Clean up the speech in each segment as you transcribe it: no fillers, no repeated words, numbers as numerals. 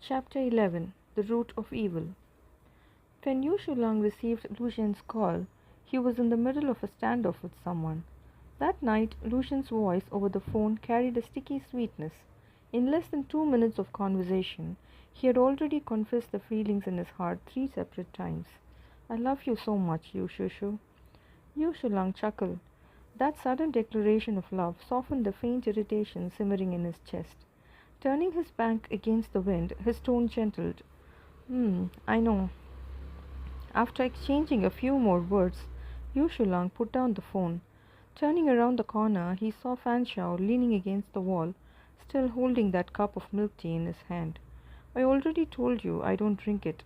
Chapter 11. The Root of Evil. When Shulang received Lucian's call, he was in the middle of a standoff with someone. That night, Lucian's voice over the phone carried a sticky sweetness. In less than 2 minutes of conversation, he had already confessed the feelings in his heart 3 separate times. I love you so much, Shushu. Shulang chuckled. That sudden declaration of love softened the faint irritation simmering in his chest. Turning his back against the wind, his tone gentled. I know. After exchanging a few more words, Shulang put down the phone. Turning around the corner, he saw Xiao leaning against the wall, still holding that cup of milk tea in his hand. I already told you I don't drink it.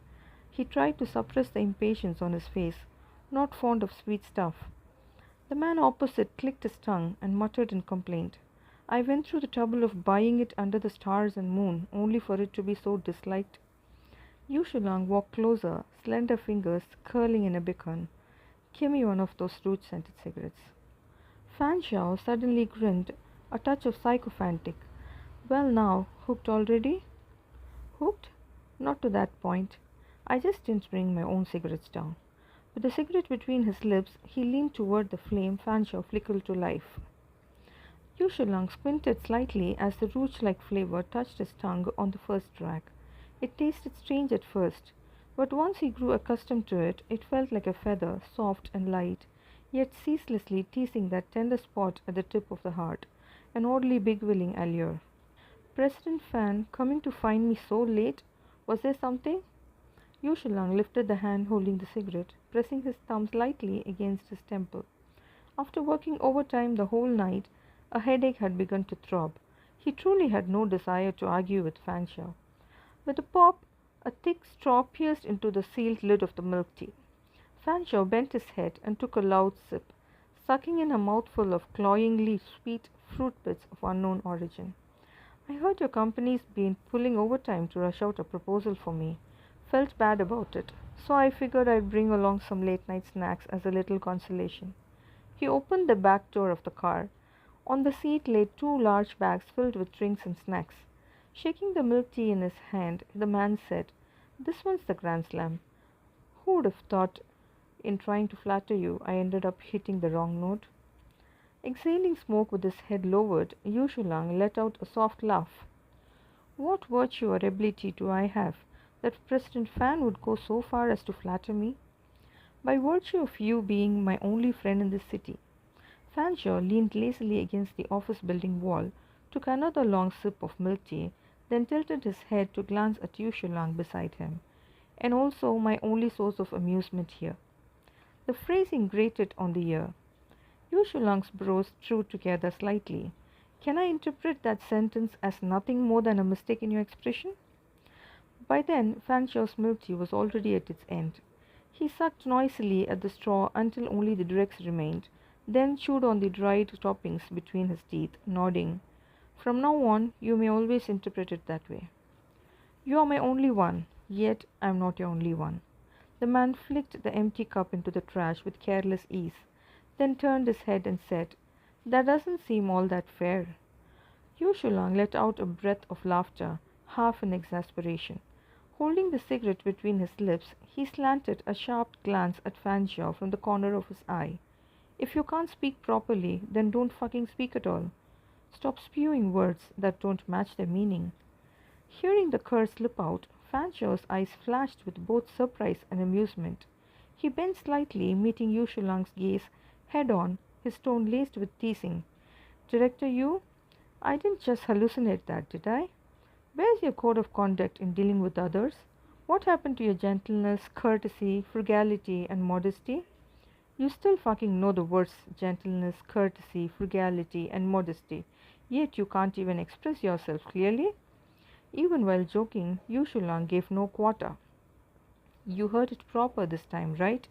He tried to suppress the impatience on his face, not fond of sweet stuff. The man opposite clicked his tongue and muttered in complaint. I went through the trouble of buying it under the stars and moon, only for it to be so disliked. Shulang walked closer, slender fingers curling in a beacon. Give me one of those root-scented cigarettes. Xiao suddenly grinned, a touch of sycophantic. Well now, hooked already? Hooked? Not to that point. I just didn't bring my own cigarettes down. With the cigarette between his lips, he leaned toward the flame Xiao flickered to life. Shulang squinted slightly as the roach-like flavor touched his tongue on the first drag. It tasted strange at first, but once he grew accustomed to it, it felt like a feather, soft and light, yet ceaselessly teasing that tender spot at the tip of the heart, an oddly big-willing allure. President Fan coming to find me so late? Was there something? Shulang lifted the hand holding the cigarette, pressing his thumbs lightly against his temple. After working overtime the whole night, a headache had begun to throb. He truly had no desire to argue with Xiao. With a pop, a thick straw pierced into the sealed lid of the milk tea. Xiao bent his head and took a loud sip, sucking in a mouthful of cloyingly sweet fruit bits of unknown origin. I heard your company's been pulling overtime to rush out a proposal for me. Felt bad about it, so I figured I'd bring along some late-night snacks as a little consolation. He opened the back door of the car. On the seat lay 2 large bags filled with drinks and snacks. Shaking the milk tea in his hand, the man said, This one's the Grand Slam. Who would have thought, in trying to flatter you, I ended up hitting the wrong note? Exhaling smoke with his head lowered, Shulang let out a soft laugh. What virtue or ability do I have that President Fan would go so far as to flatter me? By virtue of you being my only friend in this city. Xiao leaned lazily against the office building wall, took another long sip of milk tea, then tilted his head to glance at Shulang beside him, and also my only source of amusement here. The phrasing grated on the ear. Shulang's brows drew together slightly. Can I interpret that sentence as nothing more than a mistake in your expression? By then, Xiao's milk tea was already at its end. He sucked noisily at the straw until only the dregs remained, then chewed on the dried toppings between his teeth, nodding. From now on, you may always interpret it that way. You are my only one, yet I am not your only one. The man flicked the empty cup into the trash with careless ease, then turned his head and said, That doesn't seem all that fair. Shulang let out a breath of laughter, half in exasperation. Holding the cigarette between his lips, he slanted a sharp glance at Xiao from the corner of his eye. If you can't speak properly, then don't fucking speak at all. Stop spewing words that don't match their meaning. Hearing the curse slip out, Xiao's eyes flashed with both surprise and amusement. He bent slightly, meeting Shulang's gaze head-on, his tone laced with teasing. Director Yu, I didn't just hallucinate that, did I? Where's your code of conduct in dealing with others? What happened to your gentleness, courtesy, frugality, and modesty? You still fucking know the words gentleness, courtesy, frugality, and modesty, yet you can't even express yourself clearly? Even while joking, Shulang gave no quarter. You heard it proper this time, right?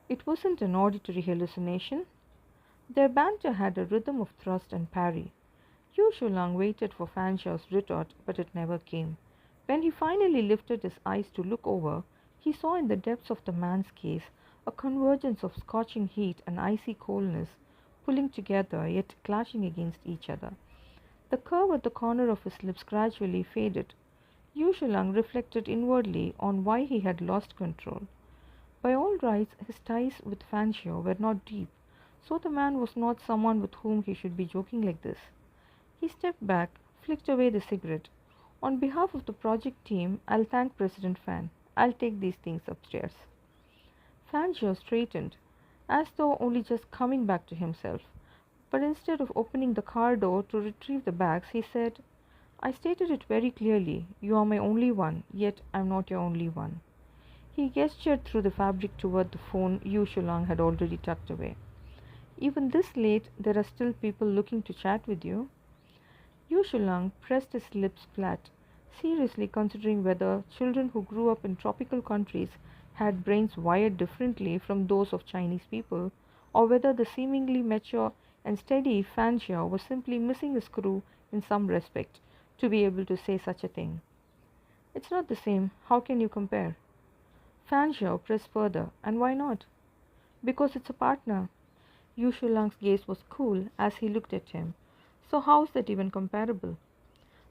It wasn't an auditory hallucination. Their banter had a rhythm of thrust and parry. Shulang waited for Xiao's retort, but it never came. When he finally lifted his eyes to look over, he saw in the depths of the man's gaze a convergence of scorching heat and icy coldness, pulling together yet clashing against each other. The curve at the corner of his lips gradually faded. Yu Shulang reflected inwardly on why he had lost control. By all rights, his ties with Fan Xiao were not deep, so the man was not someone with whom he should be joking like this. He stepped back, flicked away the cigarette. On behalf of the project team, I'll thank President Fan. I'll take these things upstairs. Fan Xiao straightened, as though only just coming back to himself. But instead of opening the car door to retrieve the bags, he said, I stated it very clearly. You are my only one, yet I'm not your only one. He gestured through the fabric toward the phone Yu Shulang had already tucked away. Even this late, there are still people looking to chat with you. Yu Shulang pressed his lips flat, seriously considering whether children who grew up in tropical countries had brains wired differently from those of Chinese people, or whether the seemingly mature and steady Fan Xiao was simply missing a screw in some respect to be able to say such a thing. It's not the same. How can you compare? Fan Xiao pressed further. And why not? Because it's a partner. Yu Shulang's gaze was cool as he looked at him. So how's that even comparable?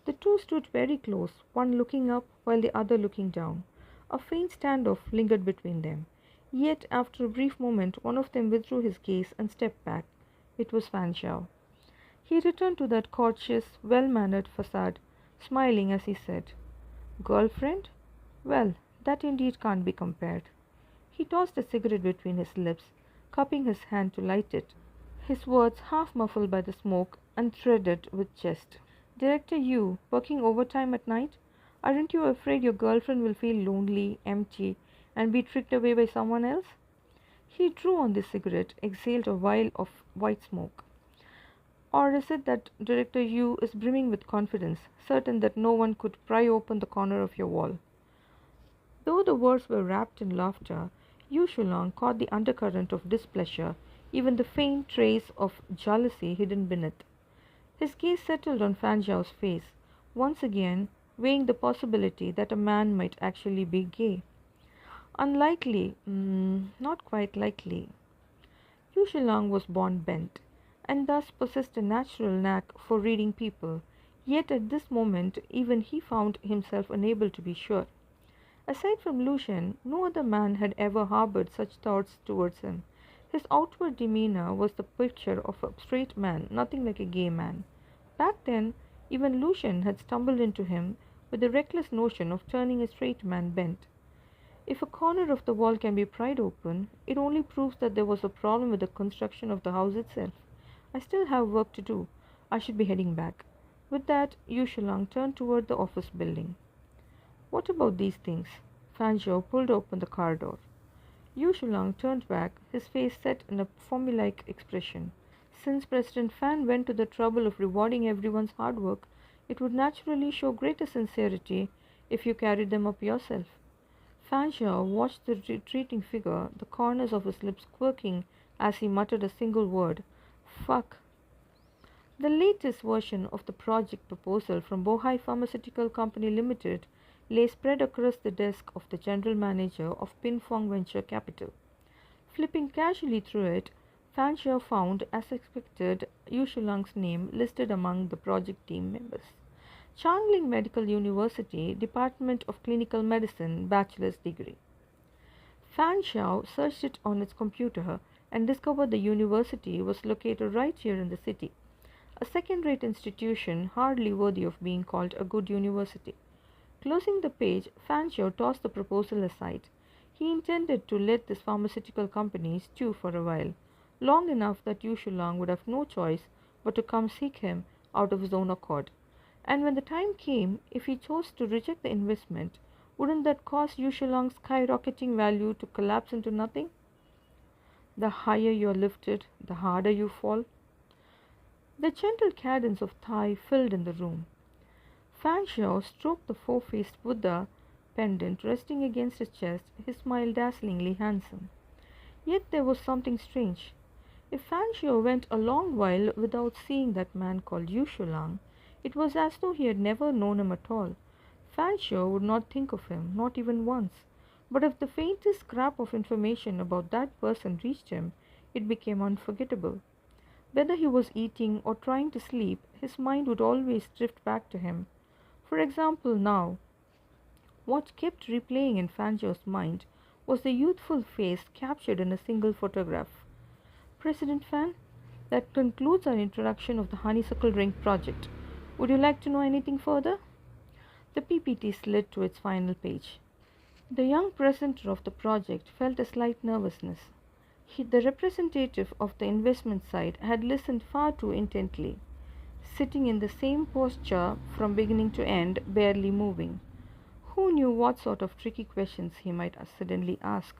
The two stood very close, one looking up while the other looking down. A faint standoff lingered between them. Yet, after a brief moment, one of them withdrew his gaze and stepped back. It was Fan Xiao. He returned to that courteous, well-mannered facade, smiling as he said, Girlfriend? Well, that indeed can't be compared. He tossed a cigarette between his lips, cupping his hand to light it, his words half muffled by the smoke and threaded with jest. Director Yu, working overtime at night? Aren't you afraid your girlfriend will feel lonely, empty, and be tricked away by someone else? He drew on the cigarette, exhaled a while of white smoke. Or is it that Director Yu is brimming with confidence, certain that no one could pry open the corner of your wall? Though the words were wrapped in laughter, Yu Shulang caught the undercurrent of displeasure, even the faint trace of jealousy hidden beneath. His gaze settled on Fan Zhao's face, once again weighing the possibility that a man might actually be gay. Unlikely, not quite likely. Yu Shulang was born bent, and thus possessed a natural knack for reading people, yet at this moment even he found himself unable to be sure. Aside from Lucian, no other man had ever harbored such thoughts towards him. His outward demeanor was the picture of a straight man, nothing like a gay man. Back then, even Lucian had stumbled into him with the reckless notion of turning a straight man bent. If a corner of the wall can be pried open, it only proves that there was a problem with the construction of the house itself. I still have work to do. I should be heading back. With that, Yu Shulang turned toward the office building. What about these things? Fan Zhou pulled open the car door. Yu Shulang turned back, his face set in a formulaic expression. Since President Fan went to the trouble of rewarding everyone's hard work, it would naturally show greater sincerity if you carried them up yourself. Fan Zhou watched the retreating figure, the corners of his lips quirking as he muttered a single word. Fuck. The latest version of the project proposal from Bohai Pharmaceutical Company Limited lay spread across the desk of the general manager of Pinfong Venture Capital. Flipping casually through it, Fan Xiao found, as expected, Yu Shulang's name listed among the project team members. Changling Medical University, Department of Clinical Medicine, bachelor's degree. Fan Xiao searched it on its computer and discovered the university was located right here in the city, a second-rate institution hardly worthy of being called a good university. Closing the page, Fan Xiao tossed the proposal aside. He intended to let this pharmaceutical company stew for a while, long enough that Yu Shulang would have no choice but to come seek him out of his own accord. And when the time came, if he chose to reject the investment, wouldn't that cause Yu Shulang's skyrocketing value to collapse into nothing? The higher you are lifted, the harder you fall. The gentle cadence of thigh filled in the room. Fan Xiao stroked the four-faced Buddha pendant resting against his chest, his smile dazzlingly handsome. Yet there was something strange. If Fan Xiao went a long while without seeing that man called Yu Shulang, it was as though he had never known him at all. Fan Xiao would not think of him, not even once. But if the faintest scrap of information about that person reached him, it became unforgettable. Whether he was eating or trying to sleep, his mind would always drift back to him. For example, now, What kept replaying in Fanjo's mind was the youthful face captured in a single photograph. President Fan, that concludes our introduction of the honeysuckle ring project. Would you like to know anything further? The PPT slid to its final page. The young presenter of the project felt a slight nervousness. The representative of the investment side had listened far too intently, sitting in the same posture from beginning to end, barely moving. Who knew what sort of tricky questions he might suddenly ask?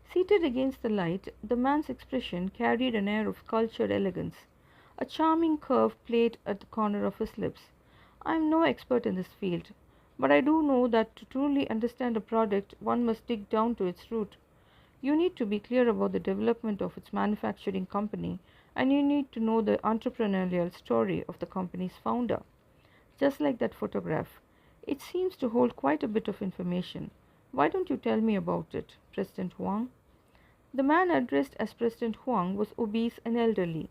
Seated against the light, the man's expression carried an air of cultured elegance. A charming curve played at the corner of his lips. I am no expert in this field, but I do know that to truly understand a product, one must dig down to its root. You need to be clear about the development of its manufacturing company, and you need to know the entrepreneurial story of the company's founder. Just like that photograph, it seems to hold quite a bit of information. Why don't you tell me about it, President Huang? The man addressed as President Huang was obese and elderly.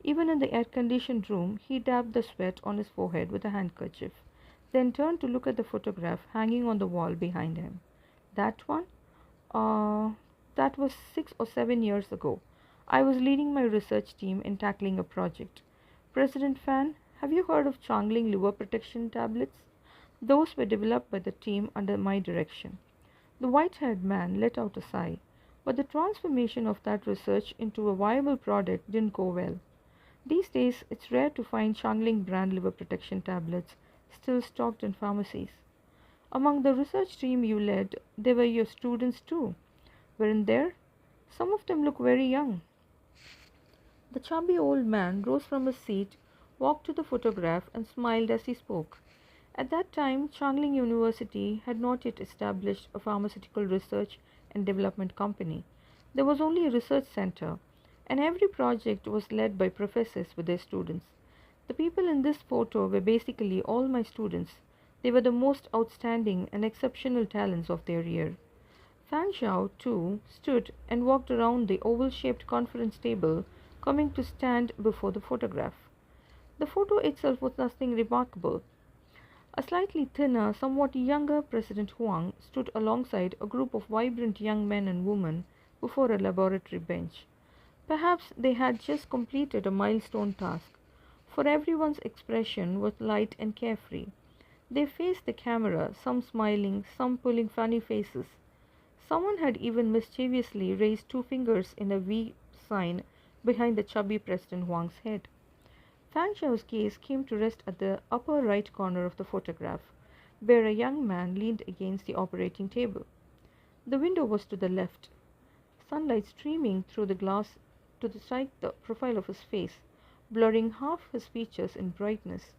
Even in the air-conditioned room, he dabbed the sweat on his forehead with a handkerchief, then turned to look at the photograph hanging on the wall behind him. That one? Uh, that was 6 or 7 years ago. I was leading my research team in tackling a project. President Fan, have you heard of Changling liver protection tablets? Those were developed by the team under my direction. The white-haired man let out a sigh, but the transformation of that research into a viable product didn't go well. These days, it's rare to find Changling brand liver protection tablets still stocked in pharmacies. Among the research team you led, they were your students too, weren't there? Some of them look very young. The chubby old man rose from his seat, walked to the photograph, and smiled as he spoke. At that time, Changling University had not yet established a pharmaceutical research and development company. There was only a research center, and every project was led by professors with their students. The people in this photo were basically all my students. They were the most outstanding and exceptional talents of their year. Fan Xiao, too, stood and walked around the oval-shaped conference table, coming to stand before the photograph. The photo itself was nothing remarkable. A slightly thinner, somewhat younger President Huang stood alongside a group of vibrant young men and women before a laboratory bench. Perhaps they had just completed a milestone task, for everyone's expression was light and carefree. They faced the camera, some smiling, some pulling funny faces. Someone had even mischievously raised two fingers in a V sign behind the chubby President Huang's head. Fan Xiao's gaze came to rest at the upper right corner of the photograph, where a young man leaned against the operating table. The window was to the left, sunlight streaming through the glass to strike the profile of his face, blurring half his features in brightness.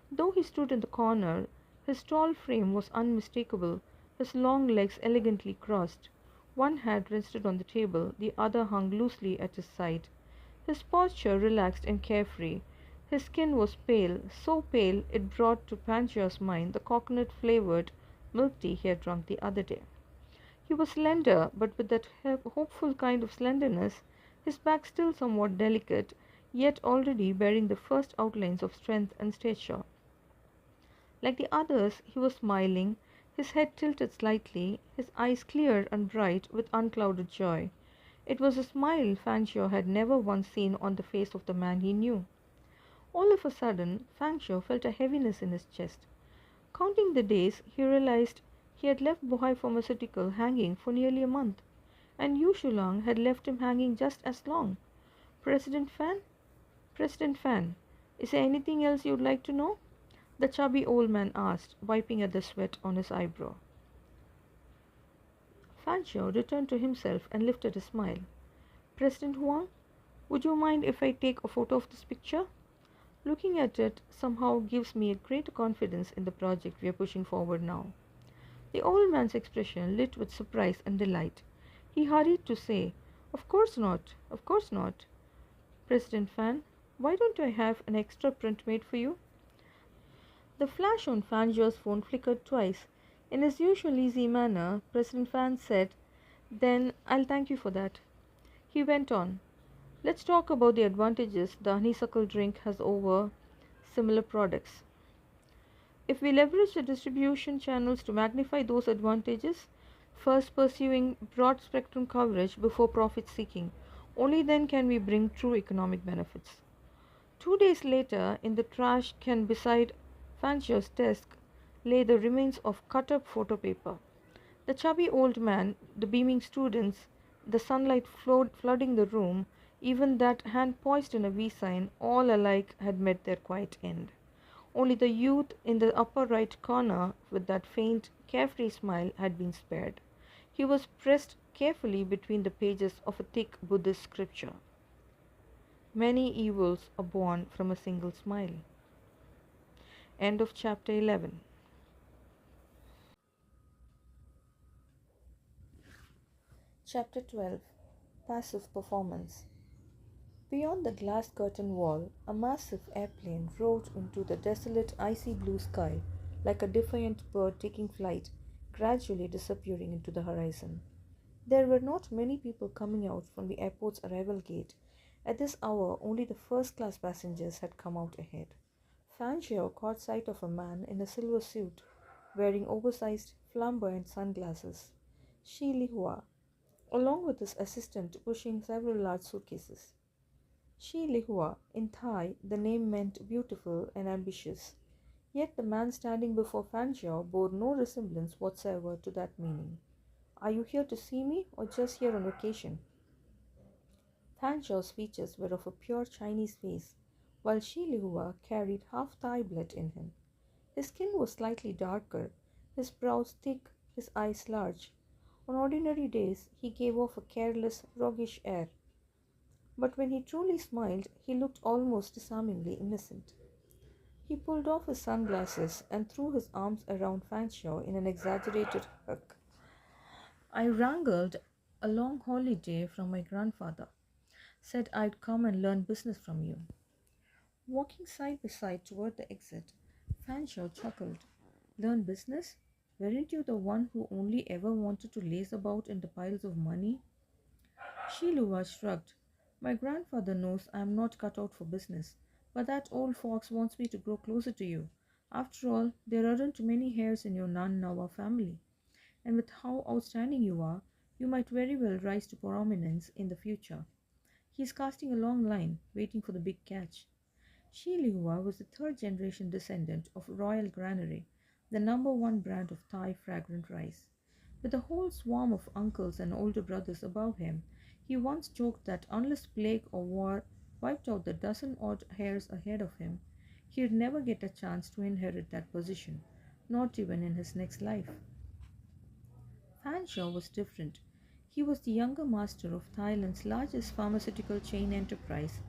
Though he stood in the corner, his tall frame was unmistakable, his long legs elegantly crossed. One hand rested on the table, the other hung loosely at his side. His posture relaxed and carefree. His skin was pale, so pale it brought to Pancha's mind the coconut-flavored milk tea he had drunk the other day. He was slender, but with that hopeful kind of slenderness, his back still somewhat delicate, yet already bearing the first outlines of strength and stature. Like the others, he was smiling, his head tilted slightly, his eyes clear and bright with unclouded joy. It was a smile Fanchio had never once seen on the face of the man he knew. All of a sudden, Fanchio felt a heaviness in his chest. Counting the days, he realized he had left Bohai Pharmaceutical hanging for nearly a month, and Yu Shulang had left him hanging just as long. President Fan? President Fan, is there anything else you'd like to know? The chubby old man asked, wiping at the sweat on his eyebrow. Fanchio returned to himself and lifted a smile. President Huang, would you mind if I take a photo of this picture? Looking at it somehow gives me a great confidence in the project we are pushing forward now. The old man's expression lit with surprise and delight. He hurried to say, Of course not, of course not. President Fan, why don't I have an extra print made for you? The flash on Fanjo's phone flickered twice. In his usual easy manner, President Fan said, Then I'll thank you for that. He went on, Let's talk about the advantages the honeysuckle drink has over similar products. If we leverage the distribution channels to magnify those advantages, first pursuing broad spectrum coverage before profit seeking, only then can we bring true economic benefits. 2 days later, in the trash can beside Fancher's desk lay the remains of cut up photo paper. The chubby old man, the beaming students, the sunlight flooding the room, even that hand poised in a V sign, all alike had met their quiet end. Only the youth in the upper right corner, with that faint, carefree smile, had been spared. He was pressed carefully between the pages of a thick Buddhist scripture. Many evils are born from a single smile. End of chapter 11. Chapter 12. Passive Performance. Beyond the glass curtain wall, a massive airplane roared into the desolate icy blue sky like a defiant bird taking flight, gradually disappearing into the horizon. There were not many people coming out from the airport's arrival gate. At this hour, only the first class passengers had come out ahead. Fan Xiao caught sight of a man in a silver suit, wearing oversized, flamboyant sunglasses. Shi Lihua, along with his assistant pushing several large suitcases. Shi Lihua, in Thai, the name meant beautiful and ambitious. Yet the man standing before Fan Xiao bore no resemblance whatsoever to that meaning. Are you here to see me or just here on vacation? Fan Xiao's features were of a pure Chinese face, while Shi Lihua carried half Thai blood in him. His skin was slightly darker, his brows thick, his eyes large. On ordinary days he gave off a careless, roguish air, but when he truly smiled, he looked almost disarmingly innocent. He pulled off his sunglasses and threw his arms around Fan Xiao in an exaggerated hug. I wrangled a long holiday from my grandfather. Said I'd come and learn business from you. Walking side by side toward the exit, Fanshawe chuckled. Learn business? Weren't you the one who only ever wanted to laze about in the piles of money? Shilua shrugged. My grandfather knows I am not cut out for business, but that old fox wants me to grow closer to you. After all, there aren't many heirs in your Nan Nawa family, and with how outstanding you are, you might very well rise to prominence in the future. He is casting a long line, waiting for the big catch. Shi Lihua was the third generation descendant of Royal Granary, the number one brand of Thai fragrant rice. With a whole swarm of uncles and older brothers above him, he once joked that unless plague or war wiped out the dozen odd heirs ahead of him, he'd never get a chance to inherit that position, not even in his next life. Fanshawe was different. He was the younger master of Thailand's largest pharmaceutical chain enterprise,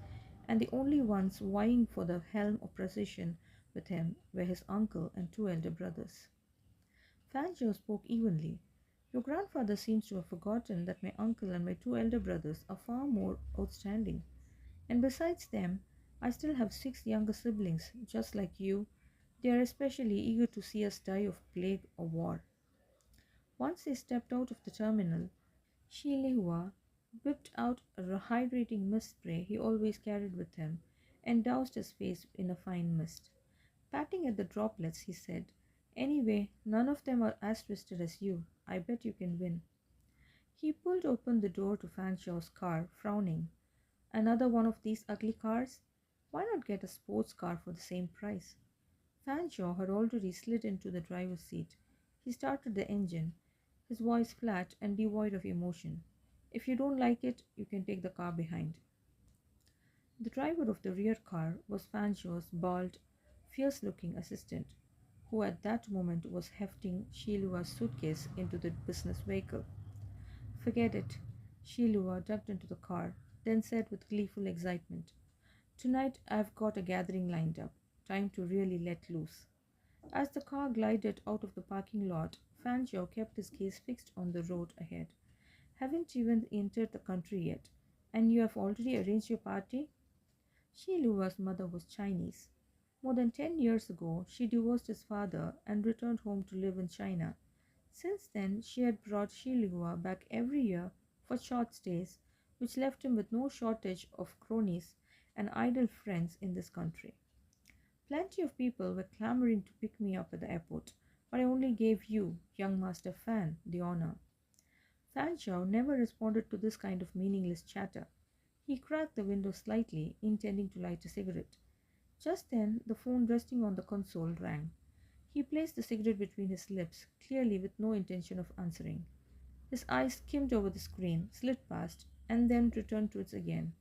and the only ones vying for the helm of precision with him were his uncle and two elder brothers. Fanshawe spoke evenly. Your grandfather seems to have forgotten that my uncle and my two elder brothers are far more outstanding. And besides them, I still have six younger siblings, just like you. They are especially eager to see us die of plague or war. Once they stepped out of the terminal, Shi Lihua whipped out a hydrating mist spray he always carried with him and doused his face in a fine mist. Patting at the droplets, he said, Anyway, none of them are as twisted as you. I bet you can win. He pulled open the door to Fanshawe's car, frowning. Another one of these ugly cars? Why not get a sports car for the same price? Fanshawe had already slid into the driver's seat. He started the engine, his voice flat and devoid of emotion. If you don't like it, you can take the car behind. The driver of the rear car was Fanshawe's bald, fierce-looking assistant, who at that moment was hefting Shilua's suitcase into the business vehicle. Forget it. Shilua ducked into the car, then said with gleeful excitement, Tonight I've got a gathering lined up. Time to really let loose. As the car glided out of the parking lot, Fanjo kept his gaze fixed on the road ahead. Haven't even entered the country yet, and you have already arranged your party? Shilua's mother was Chinese. More than 10 years ago, she divorced his father and returned home to live in China. Since then, she had brought Shilua back every year for short stays, which left him with no shortage of cronies and idle friends in this country. Plenty of people were clamoring to pick me up at the airport, but I only gave you, young Master Fan, the honor. Fan Xiao never responded to this kind of meaningless chatter. He cracked the window slightly, intending to light a cigarette. Just then, the phone resting on the console rang. He placed the cigarette between his lips, clearly with no intention of answering. His eyes skimmed over the screen, slid past, and then returned to it again.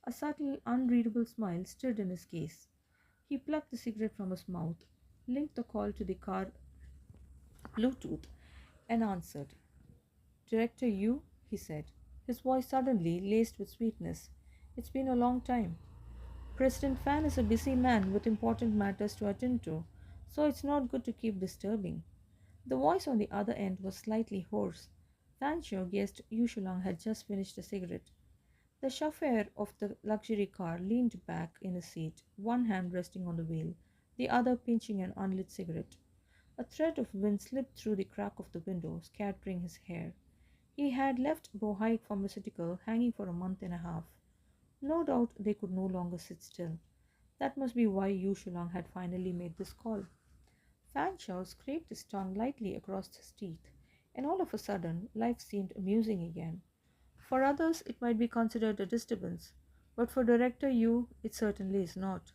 A subtle, unreadable smile stirred in his gaze. He plucked the cigarette from his mouth, linked the call to the car Bluetooth, and answered. Director Yu, he said, his voice suddenly laced with sweetness. It's been a long time. President Fan is a busy man with important matters to attend to, so it's not good to keep disturbing. The voice on the other end was slightly hoarse. Fan Xiao guessed Yu Shulang had just finished a cigarette. The chauffeur of the luxury car leaned back in his seat, one hand resting on the wheel, the other pinching an unlit cigarette. A thread of wind slipped through the crack of the window, scattering his hair. He had left Bohai Pharmaceutical hanging for a month and a half. No doubt they could no longer sit still. That must be why Yu Shulang had finally made this call. Fan Shao scraped his tongue lightly across his teeth, and all of a sudden life seemed amusing again. For others it might be considered a disturbance, but for Director Yu it certainly is not.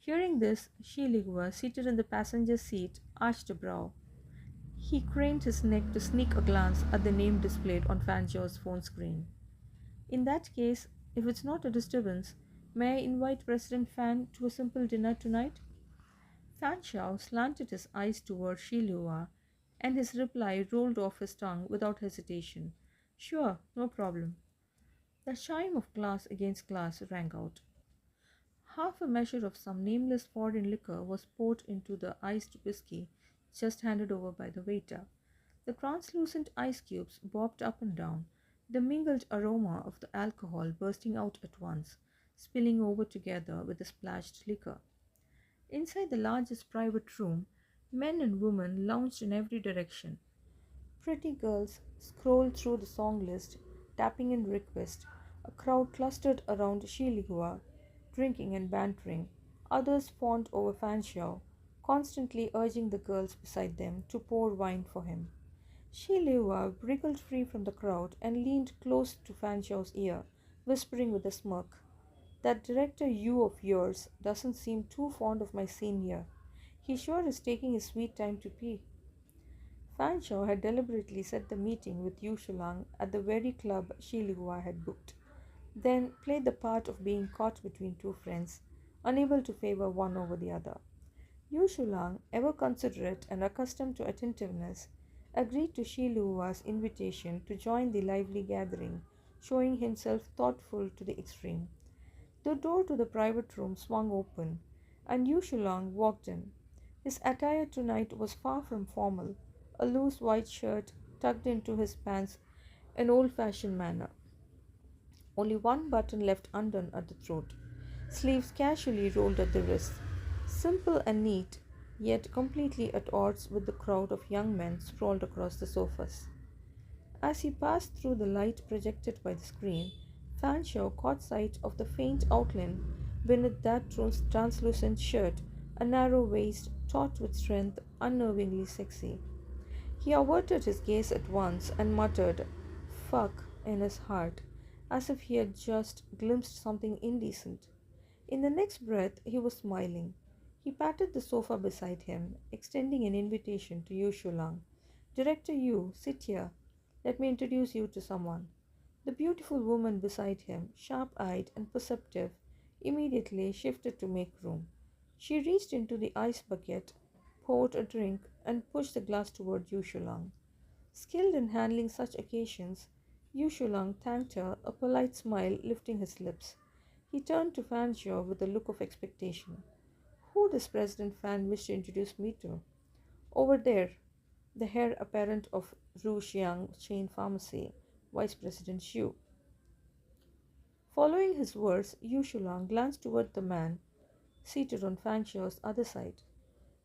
Hearing this, Shi Ligua, seated in the passenger seat, arched a brow. He craned his neck to sneak a glance at the name displayed on Fan Zhao's phone screen. In that case, if it's not a disturbance, may I invite President Fan to a simple dinner tonight? Fan Xiao slanted his eyes toward Shi Liua, and his reply rolled off his tongue without hesitation. Sure, no problem. The chime of glass against glass rang out. Half a measure of some nameless foreign liquor was poured into the iced whiskey just handed over by the waiter. The translucent ice cubes bobbed up and down, the mingled aroma of the alcohol bursting out at once, spilling over together with the splashed liquor. Inside the largest private room, men and women lounged in every direction. Pretty girls scrolled through the song list, tapping in request. A crowd clustered around Shilihua, drinking and bantering. Others fawned over Fan Xiao, constantly urging the girls beside them to pour wine for him. Shilihua wriggled free from the crowd and leaned close to Fan Xiao's ear, whispering with a smirk. That director Yu of yours doesn't seem too fond of my scene here. He sure is taking his sweet time to pee. Fan Shao had deliberately set the meeting with Yu Shulang at the very club Shi Lihua had booked, then played the part of being caught between two friends, unable to favor one over the other. Yu Shulang, ever considerate and accustomed to attentiveness, agreed to Shi Lihua's invitation to join the lively gathering, showing himself thoughtful to the extreme. The door to the private room swung open, and Yu Shulang walked in. His attire tonight was far from formal, a loose white shirt tucked into his pants in old-fashioned manner. Only one button left undone at the throat, sleeves casually rolled at the wrists. Simple and neat, yet completely at odds with the crowd of young men sprawled across the sofas. As he passed through the light projected by the screen, Fan Shao caught sight of the faint outline beneath that translucent shirt, a narrow waist, taut with strength, unnervingly sexy. He averted his gaze at once and muttered, "Fuck," in his heart, as if he had just glimpsed something indecent. In the next breath, he was smiling. He patted the sofa beside him, extending an invitation to Yu Shulang. "Director Yu, sit here. Let me introduce you to someone." The beautiful woman beside him, sharp-eyed and perceptive, immediately shifted to make room. She reached into the ice bucket, poured a drink, and pushed the glass toward Yu Shulang. Skilled in handling such occasions, Yu Shulang thanked her, a polite smile lifting his lips. He turned to Fan Zhao with a look of expectation. "Who does President Fan wish to introduce me to?" "Over there," the heir apparent of Ruxiang Chain Pharmacy, Vice President Xu. Following his words, Yu Shulang glanced toward the man seated on Fan Zhao's other side.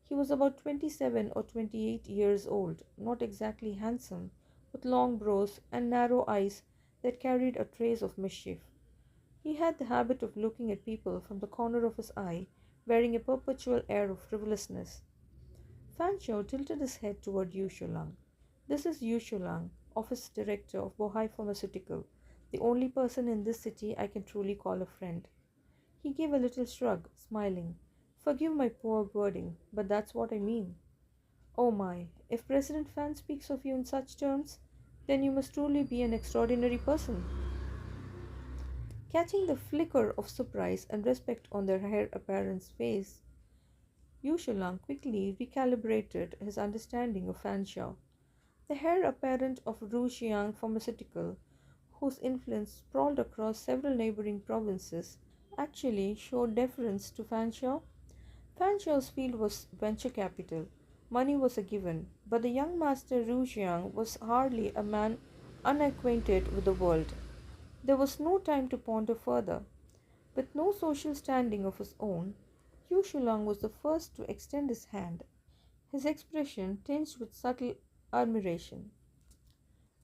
He was about 27 or 28 years old, not exactly handsome, with long brows and narrow eyes that carried a trace of mischief. He had the habit of looking at people from the corner of his eye, wearing a perpetual air of frivolousness. Fan Xiao tilted his head toward Yu Shulang. This is Yu Shulang, office director of Bohai Pharmaceutical, the only person in this city I can truly call a friend. He gave a little shrug, smiling. Forgive my poor wording, but that's what I mean. Oh my, if President Fan speaks of you in such terms, then you must truly be an extraordinary person. Catching the flicker of surprise and respect on their heir apparent's face, Yu Shulang quickly recalibrated his understanding of Fan Xiao. The heir apparent of Ruxiang Pharmaceutical, whose influence sprawled across several neighboring provinces, actually showed deference to Fan Xiao. Fan Xiao's field was venture capital. Money was a given, but the young master Ruxiang was hardly a man unacquainted with the world. There was no time to ponder further. With no social standing of his own, Yu Shulang was the first to extend his hand, his expression tinged with subtle admiration.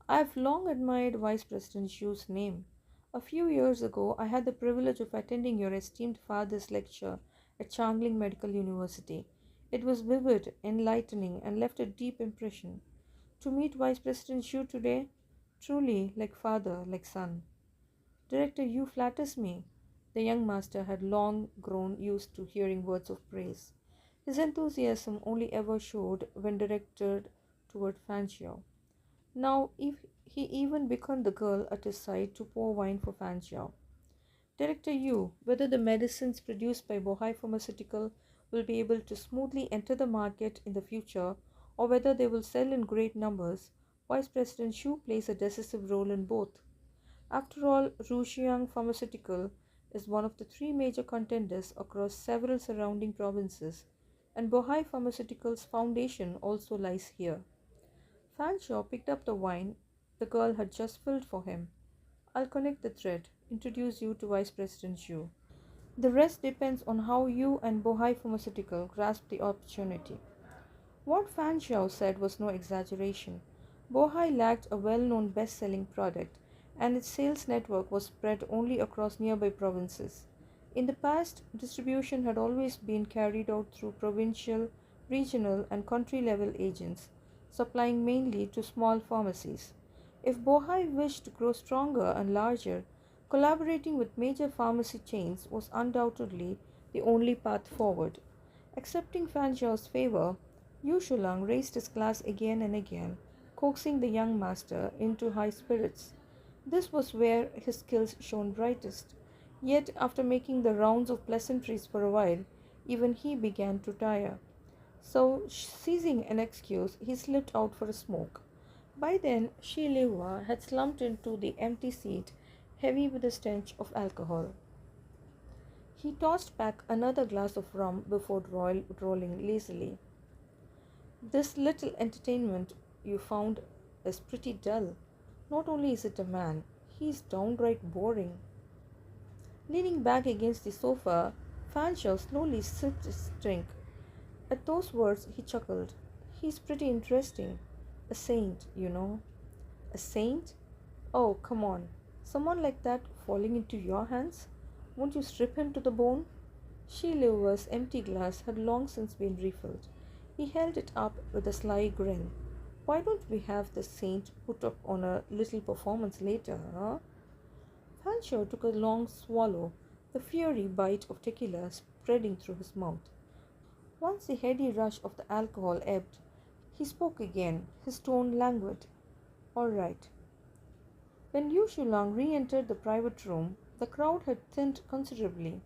I have long admired Vice President Xu's name. A few years ago, I had the privilege of attending your esteemed father's lecture at Changling Medical University. It was vivid, enlightening, and left a deep impression. To meet Vice President Xu today, truly like father, like son. Director Yu flatters me. The young master had long grown used to hearing words of praise. His enthusiasm only ever showed when directed toward Fan Xiao. Now if he even beckoned the girl at his side to pour wine for Fan Xiao. Director Yu, whether the medicines produced by Bohai Pharmaceutical will be able to smoothly enter the market in the future or whether they will sell in great numbers, Vice President Xu plays a decisive role in both. After all, Ruxiang Pharmaceutical is one of the three major contenders across several surrounding provinces, and Bohai Pharmaceutical's foundation also lies here. Fanshawe picked up the wine the girl had just filled for him. I'll connect the thread, introduce you to Vice President Xu. The rest depends on how you and Bohai Pharmaceutical grasp the opportunity. What Fan Xiao said was no exaggeration. Bohai lacked a well-known best-selling product, and its sales network was spread only across nearby provinces. In the past, distribution had always been carried out through provincial, regional, and country-level agents, supplying mainly to small pharmacies. If Bohai wished to grow stronger and larger, collaborating with major pharmacy chains was undoubtedly the only path forward. Accepting Fan Xiao's favor, Yu Shulang raised his glass again and again, coaxing the young master into high spirits. This was where his skills shone brightest. Yet, after making the rounds of pleasantries for a while, even he began to tire. So, seizing an excuse, he slipped out for a smoke. By then, Shi Liwa had slumped into the empty seat, heavy with the stench of alcohol. He tossed back another glass of rum before rolling lazily. This little entertainment you found is pretty dull. Not only is it a man, he is downright boring. Leaning back against the sofa, Fanshawe slowly sipped his drink. At those words, he chuckled. He's pretty interesting. A saint, you know. A saint? Oh, come on. Someone like that falling into your hands? Won't you strip him to the bone? Sheila's empty glass had long since been refilled. He held it up with a sly grin. Why don't we have the saint put up on a little performance later, huh? Fanshawe took a long swallow, the fiery bite of tequila spreading through his mouth. Once the heady rush of the alcohol ebbed, he spoke again, his tone languid. All right. When Yu Shulang re-entered the private room, the crowd had thinned considerably.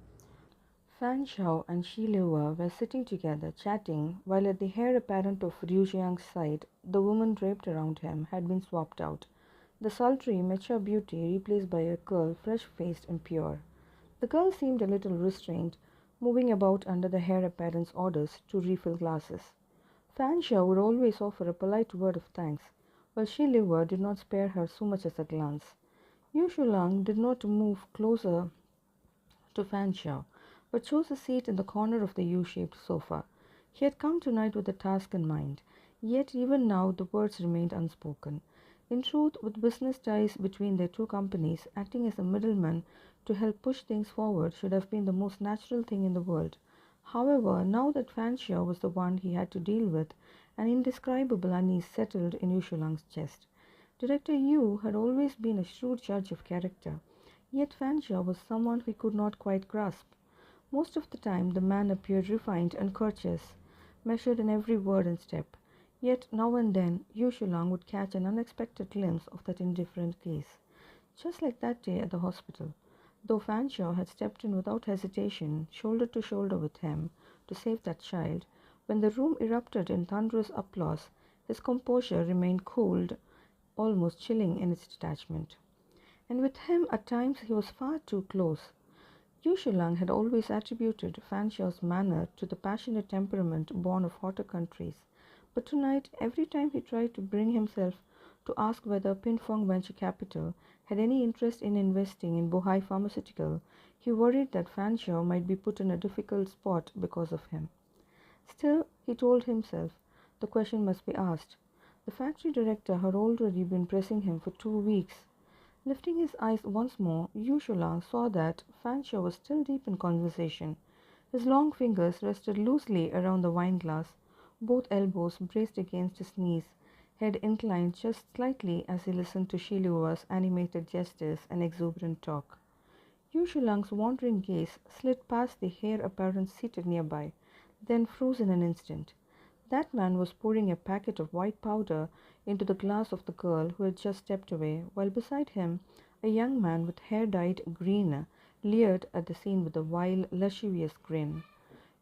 Fan Xiao and Shi Liwa were sitting together, chatting, while at the heir apparent of Liu Xiang's side, the woman draped around him had been swapped out. The sultry, mature beauty replaced by a girl fresh-faced and pure. The girl seemed a little restrained, moving about under the heir apparent's orders to refill glasses. Fan Xiao would always offer a polite word of thanks, while Shi Liwa did not spare her so much as a glance. Yu Shulang did not move closer to Fan Xiao, but chose a seat in the corner of the U-shaped sofa. He had come tonight with a task in mind, yet even now the words remained unspoken. In truth, with business ties between their two companies, acting as a middleman to help push things forward should have been the most natural thing in the world. However, now that Fan Xiao was the one he had to deal with, an indescribable unease settled in Yu Shulang's chest. Director Yu had always been a shrewd judge of character, yet Fan Xiao was someone he could not quite grasp. Most of the time the man appeared refined and courteous, measured in every word and step, yet now and then Yu Shulang would catch an unexpected glimpse of that indifferent gaze. Just like that day at the hospital, though Fanshawe had stepped in without hesitation, shoulder to shoulder with him, to save that child, when the room erupted in thunderous applause, his composure remained cold, almost chilling in its detachment. And with him at times he was far too close. Yu Shulang had always attributed Fanshawe's manner to the passionate temperament born of hotter countries, but tonight, every time he tried to bring himself to ask whether Pinfong Venture Capital had any interest in investing in Bohai Pharmaceutical, he worried that Fanshawe might be put in a difficult spot because of him. Still, he told himself, the question must be asked. The factory director had already been pressing him for 2 weeks. Lifting his eyes once more, Yu Shulang saw that Fanshawe was still deep in conversation. His long fingers rested loosely around the wine glass, both elbows braced against his knees, head inclined just slightly as he listened to Shilua's animated gestures and exuberant talk. Yu Shulang's wandering gaze slid past the heir apparent seated nearby, then froze in an instant. That man was pouring a packet of white powder into the glass of the girl who had just stepped away, while beside him a young man with hair dyed green leered at the scene with a vile, lascivious grin.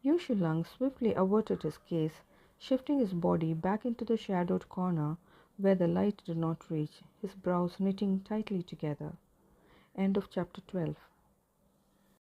Yu Shulang swiftly averted his gaze, shifting his body back into the shadowed corner where the light did not reach, his brows knitting tightly together. End of chapter 12.